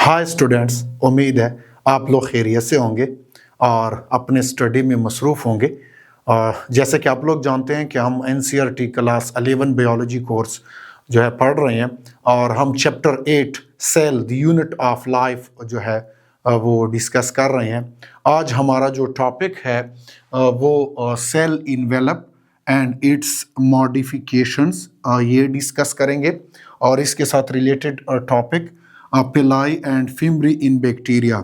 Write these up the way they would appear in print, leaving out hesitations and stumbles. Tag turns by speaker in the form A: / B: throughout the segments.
A: Hi students, उम्मीद है आप लोग खैरियत से होंगे और अपने स्टडी में मसरूफ़ होंगे। जैसे कि आप लोग जानते हैं कि हम एनसीईआरटी क्लास 11 बायोलॉजी कोर्स जो है पढ़ रहे हैं और हम chapter 8 cell the unit of life जो है वो डिस्कस कर रहे हैं। आज हमारा जो टॉपिक है वो cell envelope and its modifications ये डिस्कस करेंगे और इसके साथ related topic pili and fimbriae in bacteria.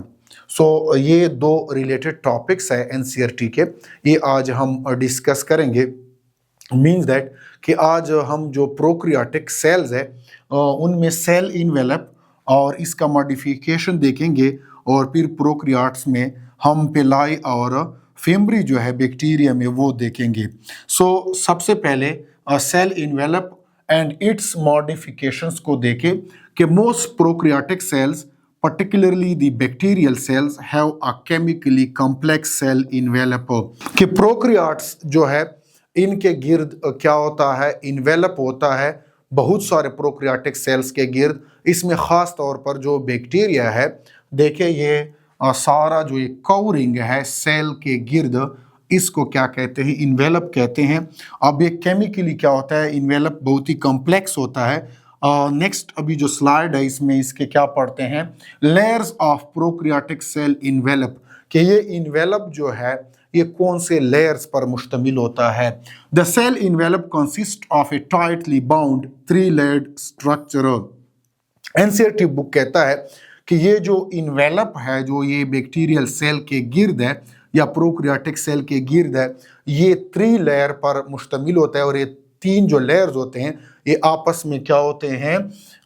A: So ये दो रिलेटेड टॉपिक्स है एनसीईआरटी के, ये आज हम डिस्कस करेंगे। मीन्स दैट कि आज हम जो प्रोक्रियाटिक सेल्स है उनमें सेल इन्वेलप और इसका मॉडिफिकेशन देखेंगे और फिर प्रोक्रियाट्स में हम पिलाई और फिम्बरी जो है बैक्टीरिया में वो देखेंगे। सो सबसे पहले cell envelope and its modifications को देखें कि most prokaryotic cells particularly the bacterial cells have a chemically complex cell envelope। कि प्रोक्रियाट्स जो है इनके गिर्द क्या होता है, इन्वेलप होता है बहुत सारे प्रोक्रियाटिक सेल्स के गिर्द। इसमें ख़ास तौर पर जो बैक्टीरिया है, देखिए ये सारा जो ये कवरिंग है सेल के गिर्द, इसको क्या कहते हैं, इन्वेलप कहते हैं। अब ये केमिकली क्या होता है, इन्वेलप बहुत ही कॉम्प्लेक्स होता है। नेक्स्ट अभी जो स्लाइड है इसमें इसके क्या पढ़ते हैं, लेयर्स ऑफ प्रोक्रियाटिक सेल इन्वेलप, कि ये इन्वेलप जो है ये कौन से लेयर्स पर मुश्तमिल होता है। The cell envelope consist of a tightly bound 3 layered structure. NCERT book कहता है कि ये जो इन्वेलप है, जो ये बैक्टीरियल सेल के गिर्द है या प्रोक्रियाटिक सेल के गिर्द है, ये 3 लेयर पर मुश्तमिल होता है और ये 3 जो लेयर्स होते हैं ये आपस में क्या होते हैं,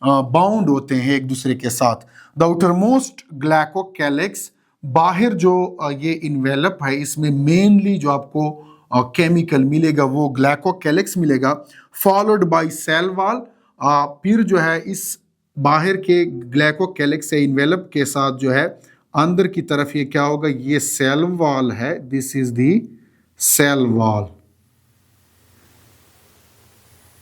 A: बाउंड होते हैं एक दूसरे के साथ। द आउटरमोस्ट ग्लाइकोकैलिक्स, बाहर जो ये इन्वेलप है इसमें मेनली जो आपको केमिकल मिलेगा वो ग्लाइकोकैलिक्स मिलेगा, फॉलोड बाय सेल वॉल। फिर जो है इस बाहर के ग्लाइकोकैलिक्स से इन्वेलप के साथ जो है अंदर की तरफ ये क्या होगा, ये सेल वॉल है, this is the cell wall,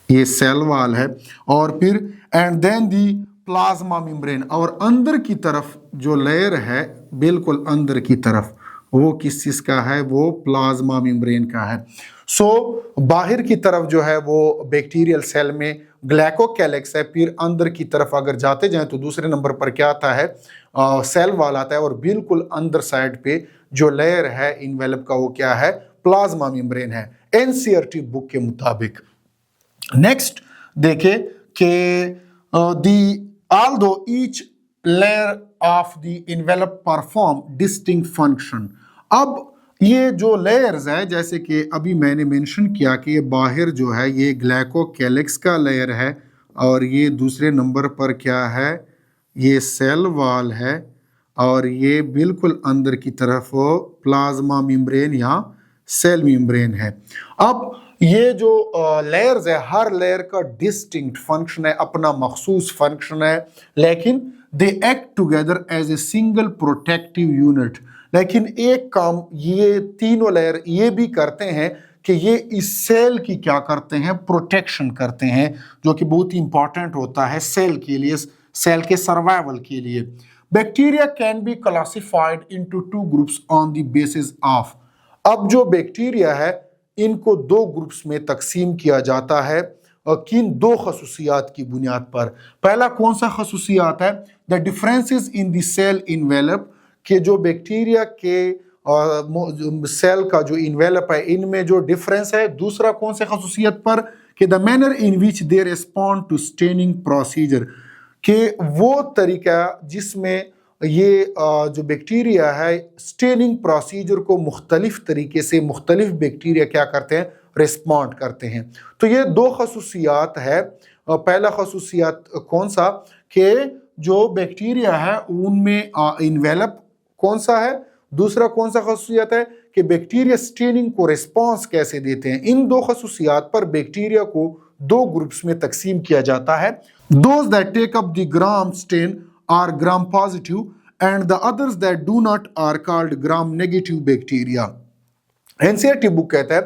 A: ये सेल वॉल है। और फिर and then the plasma membrane, और अंदर की तरफ जो लेयर है बिल्कुल अंदर की तरफ वो किस चीज का है, वो प्लाज्मा मेम्ब्रेन का है। सो बाहर की तरफ जो है वो बैक्टीरियल सेल में ग्लाइकोकैलिक्स है, फिर अंदर की तरफ अगर जाते जाएं तो दूसरे नंबर पर क्या आता है, सेल वॉल आता है, और बिल्कुल अंदर साइड पे जो लेयर है इन्वेलप का वो क्या है, प्लाज्मा मेम्ब्रेन है एनसीईआरटी बुक के मुताबिक। नेक्स्ट देखे कि although each layer of the envelope perform distinct function। अब ये जो लेयर्स है, जैसे कि अभी मैंने मेंशन किया कि ये बाहर जो है ये ग्लाइकोकैलिक्स का लेयर है और ये दूसरे नंबर पर क्या है, ये सेल वॉल है, और ये बिल्कुल अंदर की तरफ प्लाज्मा मेम्ब्रेन या सेल मेम्ब्रेन है। अब ये जो लेयर्स है, हर लेयर का डिस्टिंक्ट फंक्शन है, अपना मखसूस फंक्शन है, लेकिन they act together as a single protective unit. लेकिन एक काम ये तीनों लेयर ये भी करते हैं कि ये इस सेल की क्या करते हैं, प्रोटेक्शन करते हैं, जो कि बहुत ही इंपॉर्टेंट होता है सेल के लिए, सेल के सर्वाइवल के लिए। Bacteria can be classified into 2 groups on the basis of. अब जो बैक्टीरिया है इनको 2 ग्रुप्स में तकसीम किया जाता है और किन 2 खसूसियात की बुनियाद पर। पहला कौन सा खसूसियात है, the differences in the cell envelope, के जो बैक्टीरिया के सेल का जो इन्वेलप है इनमें जो डिफरेंस है। दूसरा कौन से खसूसियत पर, कि the manner in which they respond to staining procedure, के वो तरीका जिसमें ये जो बैक्टीरिया है स्टेनिंग प्रोसीजर को मुख्तलिफ तरीके से मुख्तलिफ बैक्टीरिया क्या करते हैं, रिस्पॉन्ड करते हैं। तो ये 2 खसूसियात है। पहला खसूसियात कौन सा, कि जो बैक्टीरिया है उनमें इन्वेलप कौन सा है, दूसरा कौन सा खसूसियत है कि बैक्टीरिया स्टेनिंग को रिस्पॉन्स कैसे देते हैं। इन 2 खसूसियात पर बैक्टीरिया को 2 ग्रुप्स में तकसीम किया जाता है। Those that take up the gram stain are gram positive and the others that do not are called gram negative bacteria। NCERT book कहता है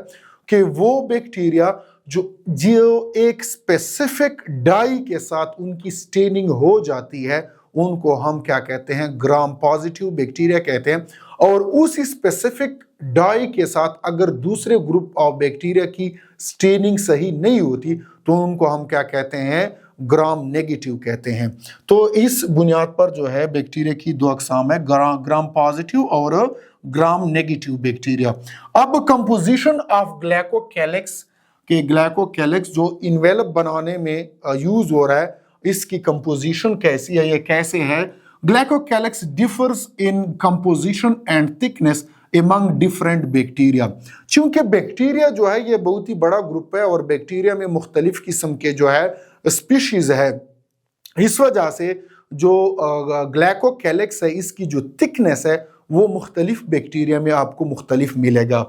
A: कि वो बैक्टीरिया जो एक स्पेसिफिक डाई के साथ उनकी स्टेनिंग हो जाती है उनको हम क्या कहते हैं, ग्राम पॉजिटिव बैक्टीरिया कहते हैं। और उस स्पेसिफिक डाई के साथ अगर दूसरे ग्रुप ऑफ बैक्टीरिया की स्टेनिंग सही नहीं होती तो उनको हम क्या कहते हैं, ग्राम नेगेटिव कहते हैं। तो इस बुनियाद पर जो है बैक्टीरिया की दो अकसाम है, ग्राम पॉजिटिव और ग्राम नेगेटिव बैक्टीरिया। अब कंपोजिशन ऑफ ग्लाइकोकैलिक्स के ग्लाइकोकैलिक्स जो इन्वेलप बनाने में यूज हो रहा है, इसकी कंपोजिशन कैसी है, ये कैसे है। Glycocalyx differs in composition and thickness among different bacteria. चूंकि बैक्टीरिया जो है ये बहुत ही बड़ा ग्रुप है और बैक्टीरिया में मुख्तलिफ किस्म के जो है स्पीशीज है, इस वजह से जो ग्लाइकोकैलिक्स है इसकी जो थिकनेस है वो मुख्तलिफ बैक्टीरिया में आपको मुख्तलिफ मिलेगा।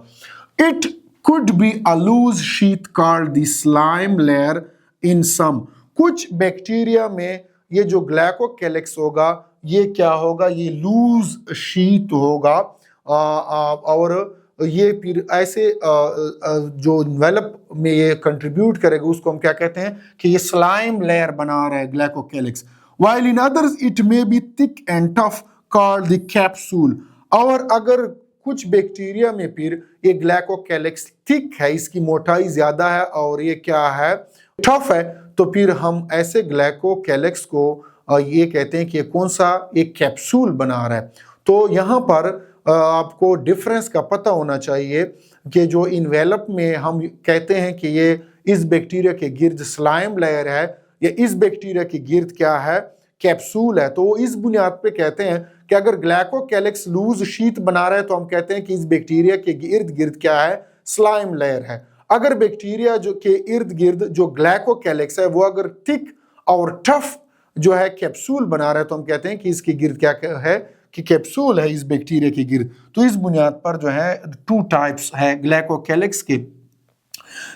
A: It could be a loose sheet called the slime layer in some. कुछ बैक्टीरिया में ये जो ग्लाइकोकैलिक्स होगा ये क्या होगा, ये लूज शीट होगा और ये फिर ऐसे जो इन्वेलप में ये कंट्रीब्यूट करेगा उसको हम क्या कहते हैं कि ये स्लाइम लेयर बना रहा है glycocalyx. while in others it may be thick and tough called the capsule। और अगर कुछ बैक्टीरिया में फिर ये ग्लाइकोकैलिक्स थिक है, इसकी मोटाई ज्यादा है और ये क्या है, टफ है, तो फिर हम ऐसे ग्लाइकोकैलिक्स को ये कहते हैं कि ये कौन सा एक कैप्सूल बना रहा है। तो यहाँ पर आपको डिफरेंस का पता होना चाहिए कि जो इन्वेलप में हम कहते हैं कि ये इस बैक्टीरिया के गिर्द स्लाइम लेयर है, या इस बैक्टीरिया के गिर्द क्या है, कैप्सूल है। तो इस बुनियाद पे कहते हैं कि अगर ग्लाइकोकैलिक्स लूज शीट बना रहा है तो हम कहते हैं कि इस बैक्टीरिया के इर्द गिर्द क्या है, स्लाइम लेयर है। अगर बैक्टीरिया जो के इर्द गिर्द जो ग्लाइकोकैलिक्स है वो अगर थिक और टफ जो है कैप्सूल बना रहा है तो हम कहते हैं कि इसके गिर्द क्या है, कि कैप्सूल है इस बैक्टीरिया के गिर्द। तो इस बुनियाद पर जो है टू टाइप्स है ग्लाइकोकैलिक्स के।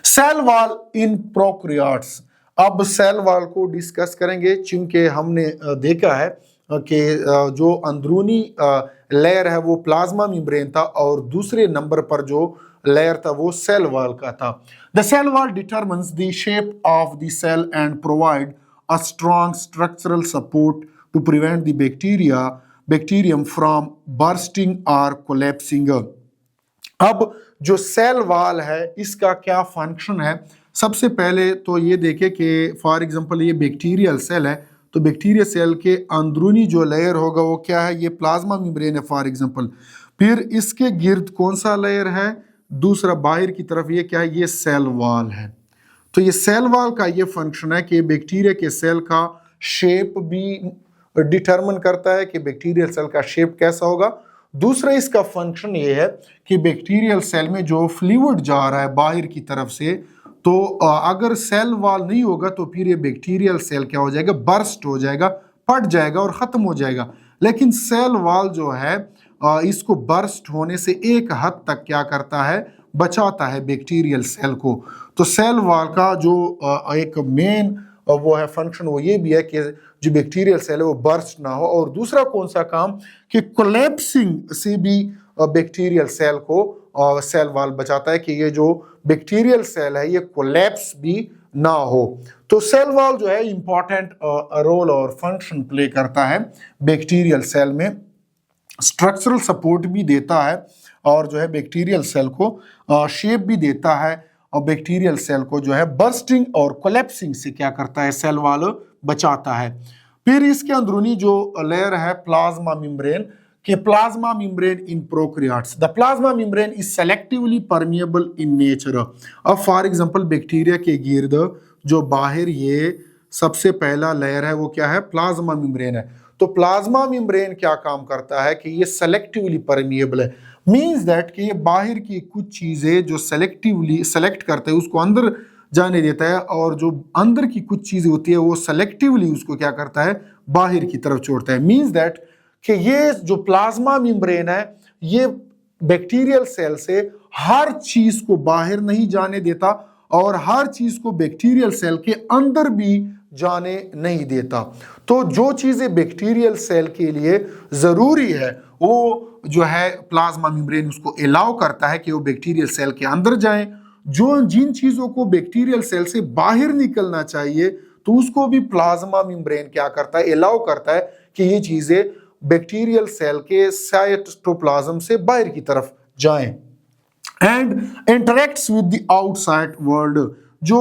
A: Cell wall in prokaryotes. अब सेल वॉल को डिस्कस करेंगे, चूंकि हमने देखा है कि जो अंदरूनी लेयर है वो प्लाज्मा मेम्ब्रेन था और दूसरे नंबर पर जो लेयर था वो सेल वॉल का था। The cell wall determines the shape of the cell and provide a strong structural support to prevent the bacterium from bursting और कोलैप्सिंग। अब जो सेल वॉल है इसका क्या फंक्शन है, सबसे पहले तो ये देखें कि फॉर एग्जांपल ये बैक्टीरियल सेल है, तो बैक्टीरियल सेल के अंदरूनी जो लेयर होगा वो क्या है, ये प्लाज्मा मेम्ब्रेन है फॉर एग्जांपल। फिर इसके गिर्द कौन सा लेयर है, दूसरा बाहर की तरफ ये क्या है, ये सेल वॉल है। तो ये सेल वॉल का ये फंक्शन है कि बैक्टीरिया के सेल का शेप भी डिटरमिन करता है कि बैक्टीरियल सेल का शेप कैसा होगा। दूसरा इसका फंक्शन ये है कि बैक्टीरियल सेल में जो फ्लूइड जा रहा है बाहर की तरफ से, तो अगर सेल वॉल नहीं होगा तो फिर ये बैक्टीरियल सेल क्या हो जाएगा, बर्स्ट हो जाएगा, फट जाएगा और ख़त्म हो जाएगा। लेकिन सेल वॉल जो है इसको बर्स्ट होने से एक हद तक क्या करता है, बचाता है बैक्टीरियल सेल को। तो सेल वॉल का जो एक मेन वो है फंक्शन वो ये भी है कि जो बैक्टीरियल सेल है वो बर्स्ट ना हो। और दूसरा कौन सा काम कि कोलैप्सिंग से भी बैक्टीरियल सेल को सेल वॉल बचाता है कि ये जो बैक्टीरियल सेल है ये कोलैप्स भी ना हो। तो सेल वॉल जो है इंपॉर्टेंट रोल और फंक्शन प्ले करता है बैक्टीरियल सेल में, स्ट्रक्चरल सपोर्ट भी देता है और जो है बैक्टीरियल सेल को शेप भी देता है और बैक्टीरियल सेल को जो है बर्स्टिंग और कोलैप्सिंग से क्या करता है, सेल वॉल बचाता है। फिर इसके अंदरूनी जो लेयर है प्लाज्मा मेम्ब्रेन के plasma membrane in prokaryotes. The plasma membrane is selectively permeable in nature. अब फॉर एग्जांपल बैक्टीरिया के गिर्द जो बाहर ये सबसे पहला लेयर है वो क्या है, प्लाज्मा मेम्ब्रेन है। तो प्लाज्मा मेम्ब्रेन क्या काम करता है कि ये सेलेक्टिवली परमिएबल है, मीन्स दैट कि ये बाहर की कुछ चीज़ें जो सेलेक्टिवली सेलेक्ट करते हैं उसको अंदर जाने देता है और जो अंदर की कुछ चीज़ें होती है वो सेलेक्टिवली उसको क्या करता है, बाहर की तरफ छोड़ता है। मीन्स दैट कि ये जो प्लाज्मा मेम्ब्रेन है ये बैक्टीरियल सेल से हर चीज़ को बाहर नहीं जाने देता और हर चीज़ को बैक्टीरियल सेल के अंदर भी जाने नहीं देता। तो जो चीज़ें बैक्टीरियल सेल के लिए ज़रूरी है वो जो है प्लाज्मा मेम्ब्रेन उसको अलाउ करता है कि वो बैक्टीरियल सेल के अंदर जाएं। जो जिन चीज़ों को बैक्टीरियल सेल से बाहर निकलना चाहिए तो उसको भी प्लाज्मा मेम्ब्रेन क्या करता है, अलाउ करता है कि ये चीजें बैक्टीरियल सेल के साइटोप्लाज्म से बाहर की तरफ जाएं and interacts with the outside world. जो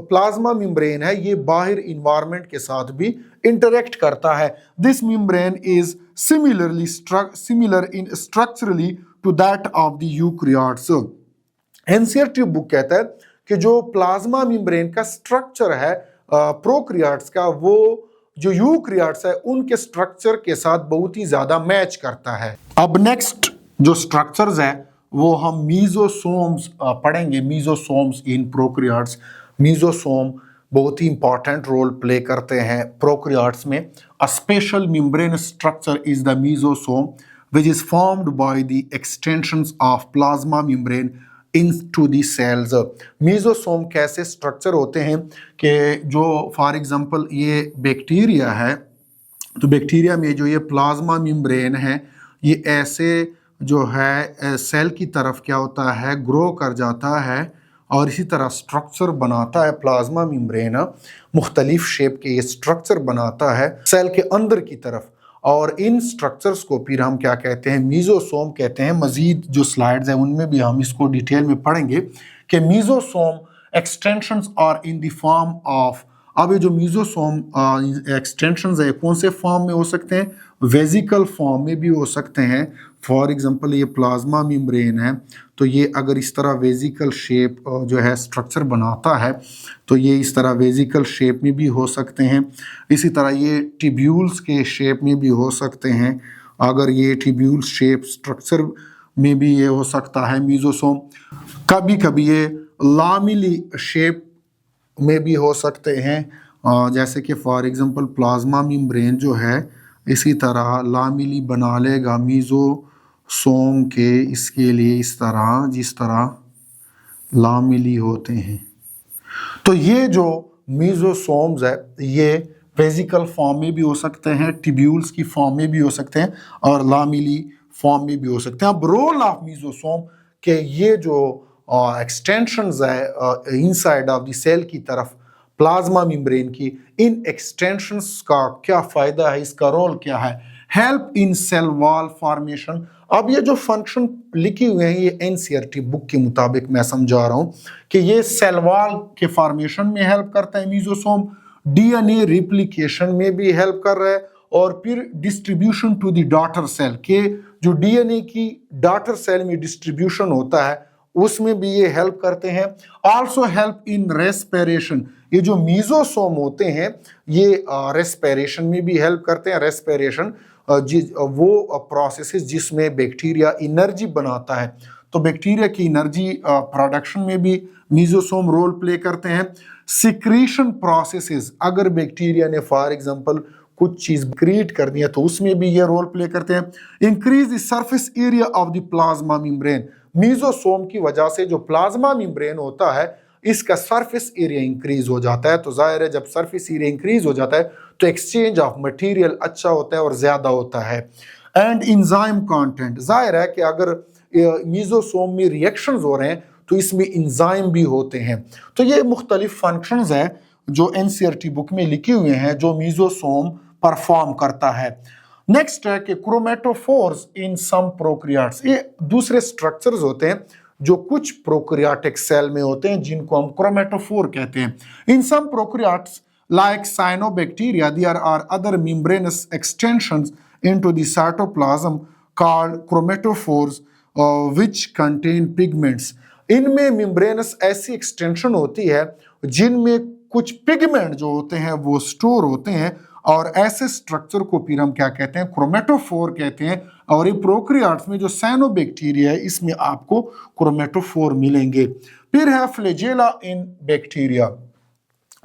A: प्लाज्मा मेम्ब्रेन है ये बाहर इन्वायरमेंट के साथ भी इंटरेक्ट करता है। This membrane is similar in structurally to that of the eukaryotes. NCERT book कहता है कि जो प्लाज्मा मेम्ब्रेन का स्ट्रक्चर है प्रोकैरियोट्स का, वो जो यूकैरियोट्स है उनके स्ट्रक्चर के साथ बहुत ही ज्यादा मैच करता है। अब नेक्स्ट जो स्ट्रक्चर्स है वो हम मीजोसोम्स पढ़ेंगे। मीजोसोम्स इन प्रोकैरियोट्स। मीजोसोम बहुत ही इंपॉर्टेंट रोल प्ले करते हैं प्रोकैरियोट्स में। A special membrane structure is the mesosome which is formed by the extensions of plasma membrane into the cells। Mesosome कैसे स्ट्रक्चर होते हैं कि जो फॉर एग्जांपल ये बैक्टीरिया है, तो बैक्टीरिया में जो ये प्लाज्मा मेम्ब्रेन है ये ऐसे जो है सेल की तरफ क्या होता है, ग्रो कर जाता है और इसी तरह स्ट्रक्चर बनाता है। प्लाज्मा मेम्ब्रेन मुख्तलिफ शेप के ये स्ट्रक्चर बनाता है सेल के अंदर की तरफ, और इन स्ट्रक्चर्स को फिर हम क्या कहते हैं, मीजोसोम कहते हैं। मजीद जो स्लाइड्स हैं उनमें भी हम इसको डिटेल में पढ़ेंगे कि mesosome extensions are in the form of. अब ये जो मीजोसोम एक्सटेंशंस है कौन से फॉर्म में हो सकते हैं, वेजिकल फॉर्म में भी हो सकते हैं। फॉर एग्जांपल ये प्लाज्मा मेम्ब्रेन है तो ये अगर इस तरह वेजिकल शेप जो है स्ट्रक्चर बनाता है तो ये इस तरह वेजिकल शेप में भी हो सकते हैं। इसी तरह ये ट्यूब्यूल्स के शेप में भी हो सकते हैं। अगर ये ट्यूब्यूल्स शेप स्ट्रक्चर में भी ये हो सकता है मीजोसोम। कभी कभी ये लामिली शेप में भी हो सकते हैं, जैसे कि फॉर एग्जांपल प्लाज्मा मेम्ब्रेन जो है इसी तरह लामिली बना लेगा मीजोसोम के, इसके लिए इस तरह जिस तरह लामिली होते हैं। तो ये जो मीजोसोम्स है ये वेजिकल फॉर्म में भी हो सकते हैं, ट्यूब्यूल्स की फॉर्म में भी हो सकते हैं और लामिली फॉर्म में भी हो सकते हैं। अब रोल ऑफ मीजोसोम के ये जो एक्सटेंशंस है इनसाइड ऑफ द सेल की तरफ प्लाज्मा मेम्ब्रेन की, इन एक्सटेंशंस का क्या फायदा है, इसका रोल क्या है। Help in cell wall formation. अब ये जो फंक्शन लिखे हुए हैं ये एनसीईआरटी बुक के मुताबिक मैं समझा रहा हूं कि ये सेल वॉल के फॉर्मेशन में हेल्प करता है मीजोसोम, डीएनए रिप्लिकेशन में भी हेल्प कर रहा है, और फिर distribution to the daughter cell के जो डीएनए की डॉटर सेल में डिस्ट्रीब्यूशन होता है उसमें भी ये हेल्प करते हैं। Also help in respiration. ये जो मीजोसोम होते हैं ये रेस्पिरेशन में भी हेल्प करते हैं। रेस्पिरेशन वो प्रोसेस जिसमें बैक्टीरिया एनर्जी बनाता है, तो बैक्टीरिया की एनर्जी प्रोडक्शन में भी मीजोसोम रोल प्ले करते हैं। सिक्रीशन प्रोसेसेस, अगर बैक्टीरिया ने फॉर एग्जांपल कुछ चीज क्रिएट कर दी है तो उसमें भी ये रोल प्ले करते हैं। Increase the surface area of the plasma membrane. Mesosome की वजह से जो प्लाज्मा मेम्ब्रेन होता है इसका सरफेस एरिया इंक्रीज हो जाता है। तो जाहिर है जब सरफेस एरिया इंक्रीज हो जाता है तो एक्सचेंज ऑफ मटेरियल अच्छा होता है और ज्यादा होता है। एंड इंजाइम कंटेंट, जाहिर है कि अगर मीजोसोम में रिएक्शंस हो रहे हैं तो इसमें इंजाइम भी होते हैं। तो ये मुख्तलिफ फंक्शंस हैं जो एनसीईआरटी बुक में लिखे हुए हैं जो मीजोसोम परफॉर्म करता है। नेक्स्ट है कि क्रोमेटोफोर्स इन सम प्रोकैरियोट्स। ये दूसरे स्ट्रक्चर्स होते हैं जो कुछ प्रोकैरियोटिक सेल में होते हैं जिनको हम क्रोमेटोफोर कहते हैं। इन सम prokaryotes like cyanobacteria there are other membranous extensions into the cytoplasm called chromatophores which contain pigments। इनमें मेम्ब्रेनस ऐसी एक्सटेंशन होती है जिनमें कुछ पिगमेंट जो होते हैं वो स्टोर होते हैं, और ऐसे स्ट्रक्चर को फिर हम क्या कहते हैं, क्रोमेटोफोर कहते हैं। और ये प्रोकैरियोट्स में जो साइनोबैक्टीरिया है इसमें आपको क्रोमेटोफोर मिलेंगे। फिर है फ्लैजेला इन बैक्टीरिया।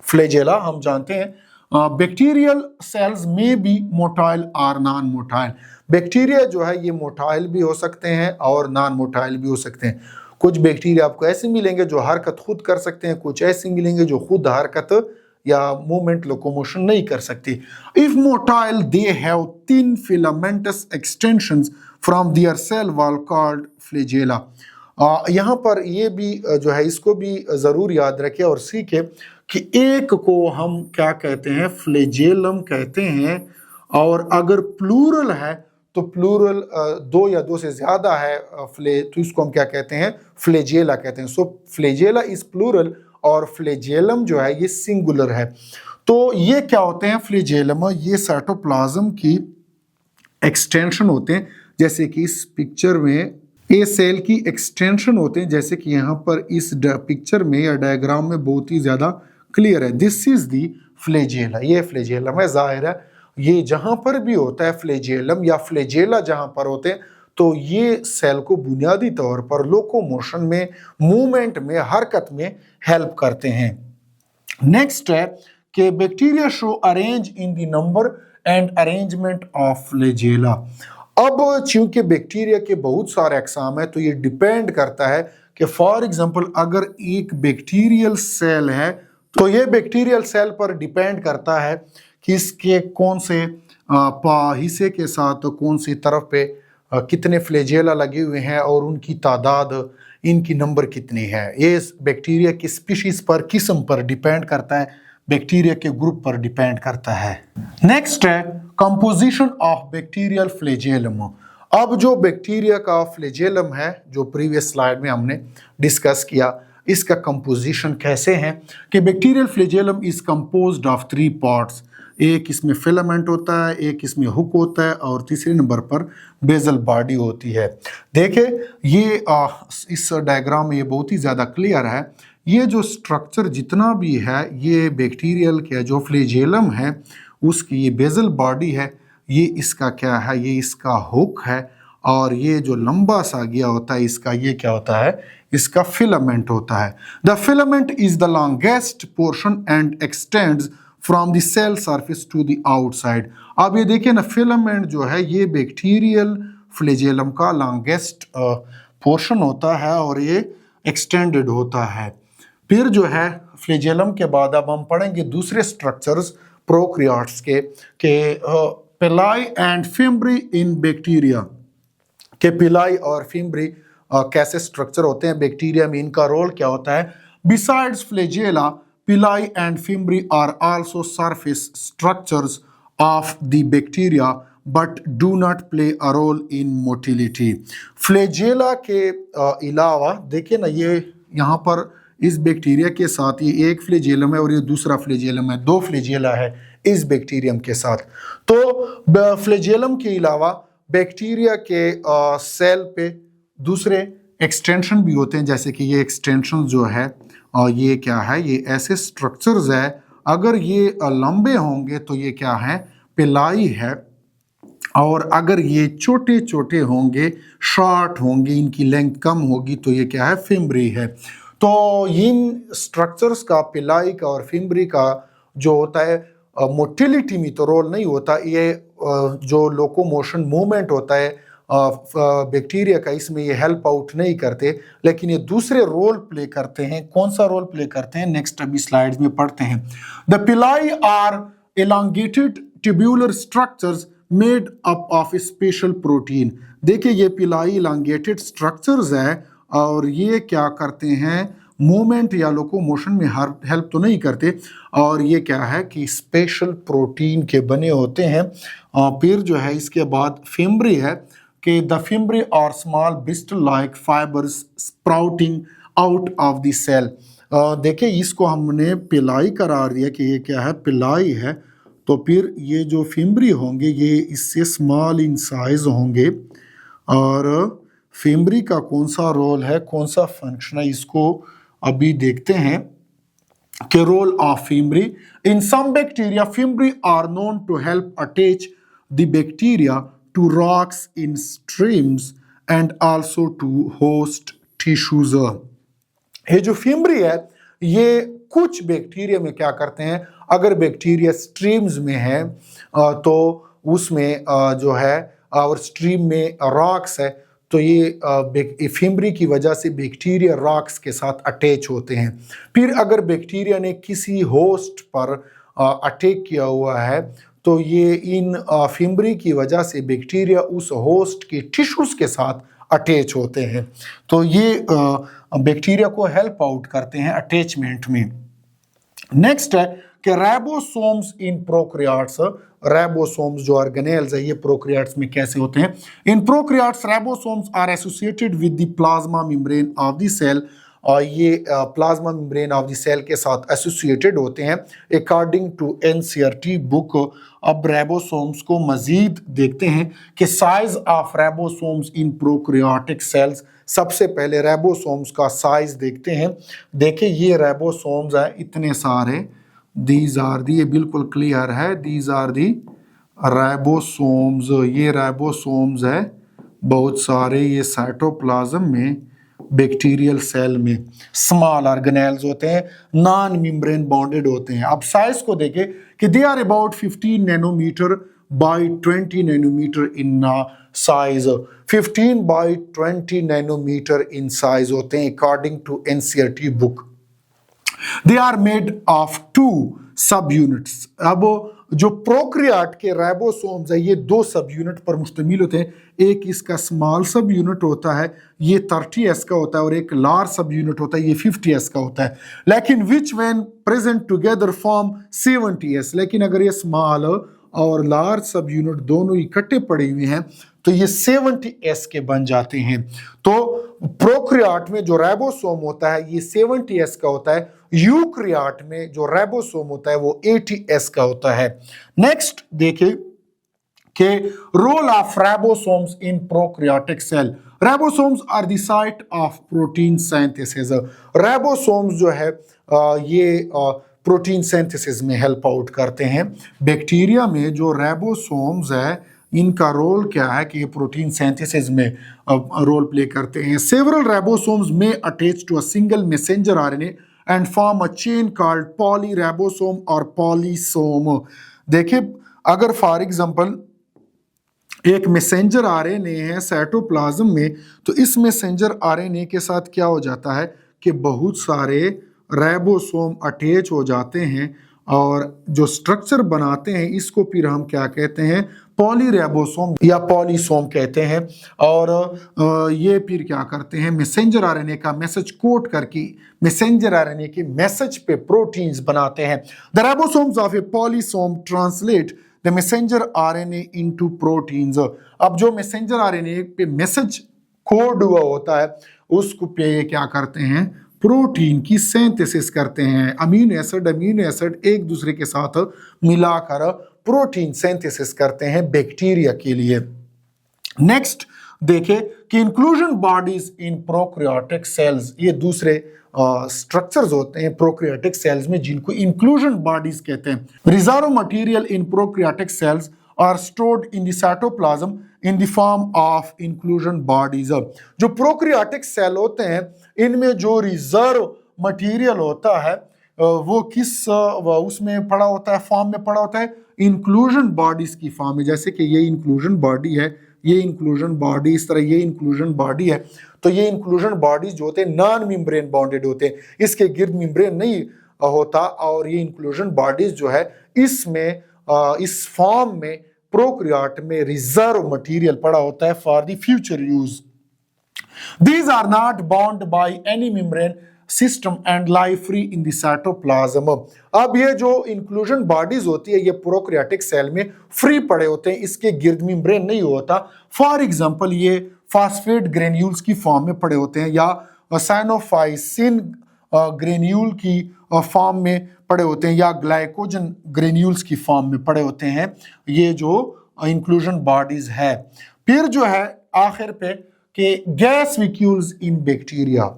A: फ्लैजेला हम जानते हैं बैक्टीरियल सेल्स में भी मोटाइल और नॉन मोटाइल। बैक्टीरिया जो है ये मोटाइल भी हो सकते हैं और नॉन मोटाइल भी हो सकते हैं। कुछ बैक्टीरिया आपको ऐसे मिलेंगे जो हरकत खुद कर सकते हैं, कुछ ऐसे मिलेंगे जो खुद हरकत या मूवमेंट लोकोमोशन नहीं कर सकती। If motile they have thin filamentous extensions from their cell wall called flagella. यहाँ पर ये भी जो है इसको भी जरूर याद रखें और सीखें कि एक को हम क्या कहते हैं, फ्लैजेलम कहते हैं, और अगर प्लूरल है तो प्लूरल दो या दो से ज्यादा है तो इसको हम क्या कहते हैं, फ्लेजेला कहते हैं। सो फ्लेजेला इज प्लूरल और फ्लेजेलम जो है ये सिंगुलर है। तो ये क्या होते हैं फ्लेजेलम, ये साइटोप्लाज्म की एक्सटेंशन होते हैं, जैसे कि इस पिक्चर में ये सेल की एक्सटेंशन होते हैं, जैसे कि यहाँ पर इस पिक्चर में या डायग्राम में बहुत ही ज्यादा क्लियर है। दिस इज दी फ्लेजेला, ये फ्लेजेलम है। जाहिर है ये जहां पर भी होता है फ्लेजेलम या फ्लेजेला जहां पर होते हैं तो ये सेल को बुनियादी तौर पर लोकोमोशन में, मूवमेंट में, हरकत में हेल्प करते हैं। नेक्स्ट है कि bacteria show arrange in the number and arrangement of flagella. अब चूंकि बैक्टीरिया के बहुत सारे अकसाम है तो ये डिपेंड करता है कि फॉर एग्जांपल अगर एक बैक्टीरियल सेल है तो ये बैक्टीरियल सेल पर डिपेंड करता है कि इसके कौन से हिस्से के साथ कौन सी तरफ पे कितने फ्लेजेला लगे हुए हैं और उनकी तादाद, इनकी नंबर कितनी है। ये बैक्टीरिया की स्पीशीज पर, किस्म पर डिपेंड करता है, बैक्टीरिया के ग्रुप पर डिपेंड करता है। नेक्स्ट है कंपोजिशन ऑफ बैक्टीरियल फ्लेजेलम। अब जो बैक्टीरिया का फ्लेजेलम है जो प्रीवियस स्लाइड में हमने डिस्कस किया, इसका कंपोजिशन कैसे है कि bacterial flagellum is composed of 3 parts. एक इसमें फिलामेंट होता है, एक इसमें हुक होता है और तीसरे नंबर पर बेजल बॉडी होती है। देखिए ये इस डायग्राम में ये बहुत ही ज़्यादा क्लियर है। ये जो स्ट्रक्चर जितना भी है ये बैक्टीरियल के जो फ्लेजेलम है उसकी ये बेजल बॉडी है, ये इसका क्या है, ये इसका हुक है और ये जो लंबा सा गया होता है इसका ये क्या होता है, इसका फिलामेंट होता है। The filament is the longest portion and extends from the cell surface to the outside. अब ये देखिए ना, फिलामेंट जो है ये बैक्टीरियल फ्लेजेलम का लॉन्गेस्ट पोर्शन होता है और ये एक्सटेंडेड होता है। फिर जो है फ्लेजेलम के बाद अब हम पढ़ेंगे दूसरे स्ट्रक्चर्स प्रोकैरियोट्स के पिलाई एंड फिम्ब्री इन बैक्टीरिया के पिलाई और फिम्ब्री कैसे स्ट्रक्चर होते हैं बैक्टीरिया में, इनका रोल क्या होता है। Besides flagella, pili and fimbriae are also surface structures of the bacteria but do not play a role in motility. Flagella के अलावा देखिए ना, ये यहाँ पर इस बैक्टीरिया के साथ ये एक फ्लेजेलम है और ये दूसरा फ्लेजेलम है, 2 फ्लेजेला है इस बैक्टीरियम के साथ। तो फ्लेजेलम के अलावा बैक्टीरिया के सेल पे दूसरे एक्सटेंशन भी होते हैं, जैसे कि ये एक्सटेंशन जो है ये क्या है, ये ऐसे स्ट्रक्चर्स है, अगर ये लंबे होंगे तो ये क्या है, पिलाई है, और अगर ये छोटे छोटे होंगे, शॉर्ट होंगे, इनकी लेंथ कम होगी तो ये क्या है, फिम्ब्री है। तो इन स्ट्रक्चर्स का, पिलाई का और फिम्ब्री का जो होता है मोटिलिटी में तो रोल नहीं होता, ये जो लोकोमोशन मूवमेंट होता है बैक्टीरिया का, इसमें ये हेल्प आउट नहीं करते, लेकिन ये दूसरे रोल प्ले करते हैं। कौन सा रोल प्ले करते हैं नेक्स्ट अभी स्लाइड्स में पढ़ते हैं। The pili are elongated tubular structures made up of special protein. देखिए ये पिलाई एलोंगेटेड स्ट्रक्चर्स है और ये क्या करते हैं, मूवमेंट या लोकोमोशन में हेल्प तो नहीं करते, और ये क्या है कि स्पेशल प्रोटीन के बने होते हैं। फिर जो है इसके बाद फिम्ब्री है कि the fimbriae are small bristle like fibres sprouting out of the cell. देखिए इसको हमने पिलाई करार दिया कि ये क्या है, पिलाई है, तो फिर ये जो फिम्ब्री होंगे ये इससे स्मॉल इन साइज होंगे। और फिम्ब्री का कौन सा रोल है, कौन सा फंक्शन है, इसको अभी देखते हैं कि role of fimbriae in some bacteria fimbriae are known to help attach the bacteria to rocks in streams and also to host tissues. ये जो फिम्ब्री है ये कुछ बैक्टीरिया में क्या करते हैं, अगर बैक्टीरिया स्ट्रीम्स में है तो उसमें जो है और स्ट्रीम में रॉक्स है तो ये फिम्ब्री की वजह से बैक्टीरिया रॉक्स के साथ अटैच होते हैं। फिर अगर बैक्टीरिया ने किसी होस्ट पर अटैक किया हुआ है तो ये इन फिम्ब्री की वजह से बैक्टीरिया उस होस्ट के टिश्यूज के साथ अटैच होते हैं, तो ये बैक्टीरिया को हेल्प आउट करते हैं अटैचमेंट में। नेक्स्ट है कि राइबोसोम्स इन प्रोकैरियोट्स, राइबोसोम्स जो ऑर्गेनेल्स है ये प्रोकैरियोट्स में कैसे होते हैं। In prokaryotes ribosomes are associated with the plasma membrane of the cell, और ये plasma membrane of the cell के साथ एसोसिएटेड होते हैं अकॉर्डिंग टू एनसीईआरटी बुक। अब राइबोसोम्स को मजीद देखते हैं कि size of ribosomes in prokaryotic cells. सबसे पहले राइबोसोम्स का साइज देखते हैं। देखिए ये राइबोसोम्स है इतने सारे, दीज आर दी, ये बिल्कुल क्लियर है, दीज आर दी राइबोसोम्स, ये राइबोसोम्स है बहुत सारे, ये साइटोप्लाज्म में बैक्टीरियल सेल में स्मॉल ऑर्गेनेल्स होते हैं, नॉन मेम्ब्रेन बॉन्डेड होते हैं। अब साइज को देखें कि they are about 15 nanometre by 20 nanometre in size, 15 by 20 nanometre in size होते हैं according to NCERT book. They are made of 2 सब यूनिट्स। अब जो प्रोकैरियोट के राइबोसोम्स है ये 2 सब यूनिट पर मुश्तमिल होते हैं। एक इसका स्मॉल सब यूनिट होता है, ये 30S का होता है, और एक लार्ज सब यूनिट होता है, ये 50S का होता है। लेकिन विच when present together form 70S, लेकिन अगर ये स्मॉल और लार्ज सब यूनिट दोनों इकट्ठे पड़े हुए हैं तो ये 70S के बन जाते हैं। तो प्रोकैरियोट में जो राइबोसोम होता है ये 70S का होता है, यूकैरियोट में जो राइबोसोम होता है वो 80S का होता है। नेक्स्ट देखें कि role of ribosomes in prokaryotic cell. Ribosomes are the site of protein synthesis. Ribosomes जो है ये प्रोटीन सिंथेसिस में हेल्प आउट करते हैं। बैक्टीरिया में जो राइबोसोम्स है इनका रोल क्या है कि ये प्रोटीन सिंथेसिस में रोल प्ले करते हैं। Several ribosomes may attach to a single messenger RNA and form a chain called polyribosome और पॉलीसोम। देखिए अगर फॉर एग्जांपल एक मैसेंजर आरएनए है साइटोप्लाज्म में, तो इस मैसेंजर आरएनए के साथ क्या हो जाता है कि बहुत सारे राइबोसोम अटैच हो जाते हैं और जो स्ट्रक्चर बनाते हैं इसको फिर हम क्या कहते हैं, पॉलीराइबोसोम या पॉलीसोम कहते हैं। और ये फिर क्या करते हैं, मैसेंजर आरएनए का मैसेज कोड करके मैसेंजर आरएनए के मैसेज पे प्रोटीन्स बनाते हैं। The ribosomes of A polysome translate the messenger RNA into proteins. अब जो मैसेंजर आरएनए पे मैसेज कोड हुआ होता है उसको पे ये क्या करते हैं, प्रोटीन की सिंथेसिस करते हैं। अमीनो एसिड एक दूसरे के साथ मिलाकर प्रोटीन सिंथेसिस करते हैं बैक्टीरिया के लिए। नेक्स्ट देखें कि inclusion bodies in prokaryotic sales, ये दूसरे स्ट्रक्चर्स होते हैं प्रोकैरियोटिक सेल्स में जिनको इंक्लूजन बॉडीज कहते हैं। Reserve material in prokaryotic cells are stored in the cytoplasm in the form of inclusion bodies. जो प्रोकैरियोटिक सेल होते हैं इनमें जो रिजर्व मटेरियल होता है वो किस उसमें पड़ा होता है, फॉर्म में पड़ा होता है, इंक्लूजन बॉडीज की फॉर्म में। जैसे कि ये इंक्लूजन बॉडी है, ये इंक्लूजन बॉडी, इस तरह ये इंक्लूजन बॉडी है, तो ये इंक्लूजन बॉडीज जो होते हैं नॉन मेम्ब्रेन बॉन्डेड होते हैं, इसके गिर्द मेम्ब्रेन नहीं होता। और ये इंक्लूजन बॉडीज जो है इसमें इस फॉर्म में प्रोकैरियोट में रिजर्व मटेरियल पड़ा होता है for the future use. These are not bound by any membrane system and lie free in the cytoplasm. अब ये जो इंक्लूजन बॉडीज होती है ये प्रोकैरियोटिक सेल में फ्री पड़े होते हैं, इसके गिर्द मेम्ब्रेन नहीं होता। फॉर एग्जांपल ये फास्फेट ग्रेन्यूल्स की फॉर्म में पड़े होते हैं या साइनोफाइसिन ग्रेन्यूल की फॉर्म में पड़े होते हैं या ग्लाइकोजन ग्रेन्यूल्स की फॉर्म में पड़े होते हैं, ये जो इंक्लूजन बॉडीज है। फिर जो है आखिर पे कि गैस विक्यूल्स इन बैक्टीरिया,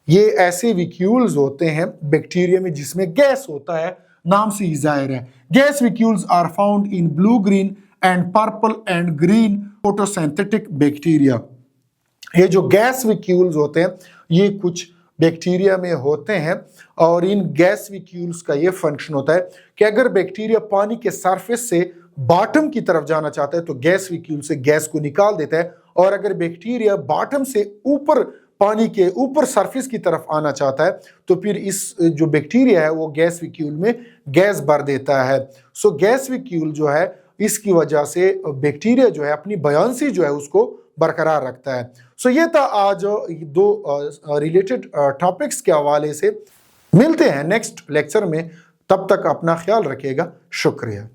A: ये ऐसे विक्यूल्स होते हैं बैक्टीरिया में जिसमें गैस होता है, नाम से ही जाहिर है। Gas vacuoles are found in blue green and purple and green photosynthetic bacteria. ये जो गैस विक्यूल्स होते हैं ये कुछ बैक्टीरिया में होते हैं और इन गैस विक्यूल्स का ये फंक्शन होता है कि अगर बैक्टीरिया पानी के सरफेस से बॉटम की तरफ जाना चाहता है तो गैस विक्यूल से गैस को निकाल देता है, और अगर बैक्टीरिया बॉटम से ऊपर पानी के ऊपर सरफेस की तरफ आना चाहता है तो फिर इस जो बैक्टीरिया है वो गैस विक्यूल में गैस भर देता है। सो गैस विक्यूल जो है इसकी वजह से बैक्टीरिया जो है अपनी बयांसी जो है उसको बरकरार रखता है। सो ये था आज दो रिलेटेड टॉपिक्स के हवाले से। मिलते हैं नेक्स्ट लेक्चर में, तब तक अपना ख्याल रखिएगा। शुक्रिया।